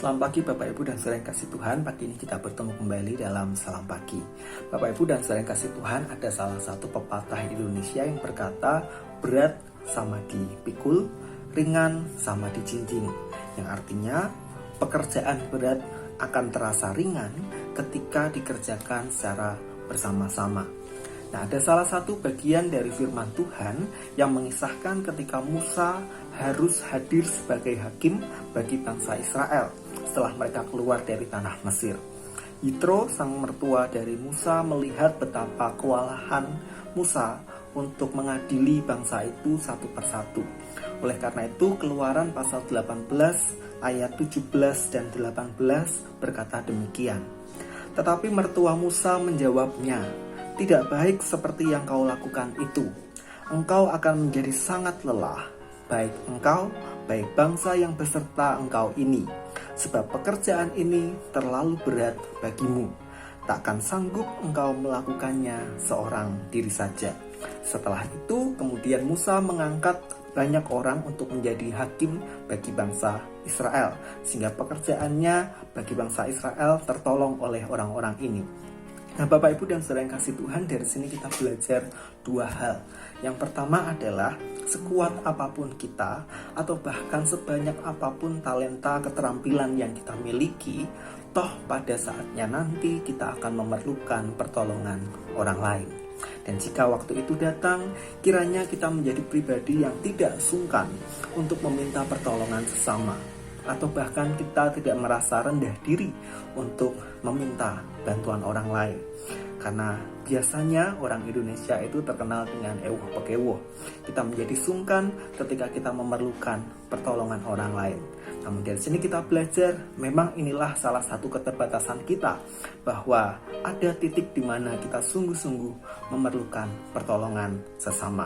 Selamat pagi Bapak Ibu dan Saudara yang kasih Tuhan. Pagi ini kita bertemu kembali dalam Salam Pagi. Bapak Ibu dan Saudara yang kasih Tuhan, ada salah satu pepatah Indonesia yang berkata, berat sama dipikul, ringan sama dijinjing. Yang artinya pekerjaan berat akan terasa ringan ketika dikerjakan secara bersama-sama. Nah, ada salah satu bagian dari firman Tuhan yang mengisahkan ketika Musa harus hadir sebagai hakim bagi bangsa Israel setelah mereka keluar dari tanah Mesir. Yitro, sang mertua dari Musa, melihat betapa kewalahan Musa untuk mengadili bangsa itu satu persatu. Oleh karena itu, Keluaran pasal 18 ayat 17 dan 18 berkata demikian. Tetapi mertua Musa menjawabnya, "Tidak baik seperti yang kau lakukan itu. Engkau akan menjadi sangat lelah, baik engkau, baik bangsa yang beserta engkau ini. Sebab pekerjaan ini terlalu berat bagimu. Takkan sanggup engkau melakukannya seorang diri saja." Setelah itu, kemudian Musa mengangkat banyak orang untuk menjadi hakim bagi bangsa Israel, sehingga pekerjaannya bagi bangsa Israel tertolong oleh orang-orang ini. Nah, Bapak Ibu dan Saudara yang kasih Tuhan, dari sini kita belajar dua hal. Yang pertama adalah sekuat apapun kita atau bahkan sebanyak apapun talenta keterampilan yang kita miliki, toh pada saatnya nanti kita akan memerlukan pertolongan orang lain. Dan jika waktu itu datang, kiranya kita menjadi pribadi yang tidak sungkan untuk meminta pertolongan sesama, atau bahkan kita tidak merasa rendah diri untuk meminta bantuan orang lain. Karena biasanya orang Indonesia itu terkenal dengan ewuh pekewuh. Kita menjadi sungkan ketika kita memerlukan pertolongan orang lain. Namun dari sini kita belajar, memang inilah salah satu keterbatasan kita, bahwa ada titik di mana kita sungguh-sungguh memerlukan pertolongan sesama.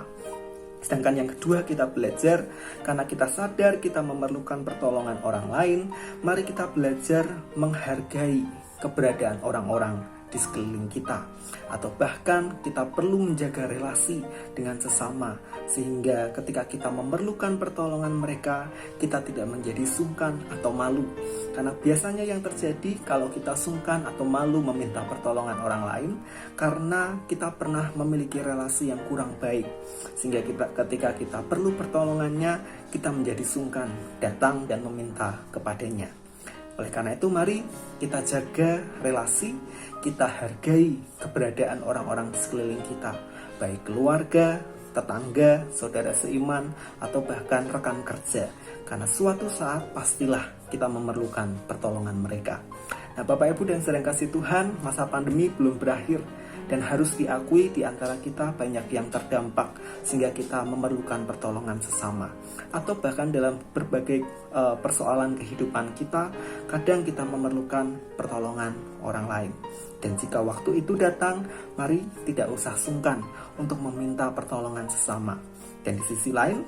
Sedangkan yang kedua, kita belajar karena kita sadar kita memerlukan pertolongan orang lain, mari kita belajar menghargai keberadaan orang-orang di sekeliling kita, atau bahkan kita perlu menjaga relasi dengan sesama, sehingga ketika kita memerlukan pertolongan mereka, kita tidak menjadi sungkan atau malu. Karena biasanya yang terjadi kalau kita sungkan atau malu meminta pertolongan orang lain, karena kita pernah memiliki relasi yang kurang baik, sehingga ketika kita perlu pertolongannya, kita menjadi sungkan datang dan meminta kepadanya. Oleh karena itu, mari kita jaga relasi, kita hargai keberadaan orang-orang di sekeliling kita, baik keluarga, tetangga, saudara seiman, atau bahkan rekan kerja. Karena suatu saat pastilah kita memerlukan pertolongan mereka. Nah, Bapak Ibu dan Saudara yang kasih Tuhan, masa pandemi belum berakhir. Dan harus diakui di antara kita banyak yang terdampak sehingga kita memerlukan pertolongan sesama. Atau bahkan dalam berbagai persoalan kehidupan kita, kadang kita memerlukan pertolongan orang lain. Dan jika waktu itu datang, mari tidak usah sungkan untuk meminta pertolongan sesama. Dan di sisi lain,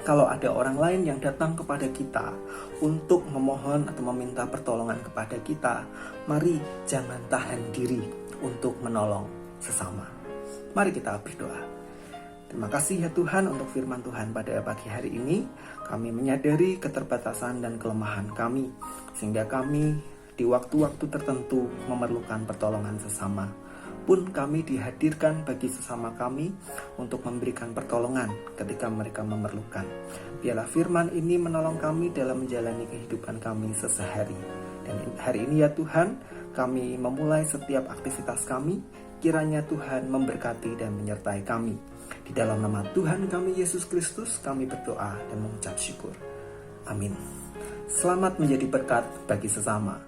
kalau ada orang lain yang datang kepada kita untuk memohon atau meminta pertolongan kepada kita, mari jangan tahan diri untuk menolong sesama. Mari kita berdoa. Terima kasih ya Tuhan untuk firman Tuhan pada pagi hari ini. Kami menyadari keterbatasan dan kelemahan kami, sehingga kami di waktu-waktu tertentu memerlukan pertolongan sesama. Pun kami dihadirkan bagi sesama kami untuk memberikan pertolongan ketika mereka memerlukan. Biarlah firman ini menolong kami dalam menjalani kehidupan kami sehari-hari. Dan hari ini ya Tuhan, kami memulai setiap aktivitas kami, kiranya Tuhan memberkati dan menyertai kami. Di dalam nama Tuhan kami Yesus Kristus, kami berdoa dan mengucap syukur. Amin. Selamat menjadi berkat bagi sesama.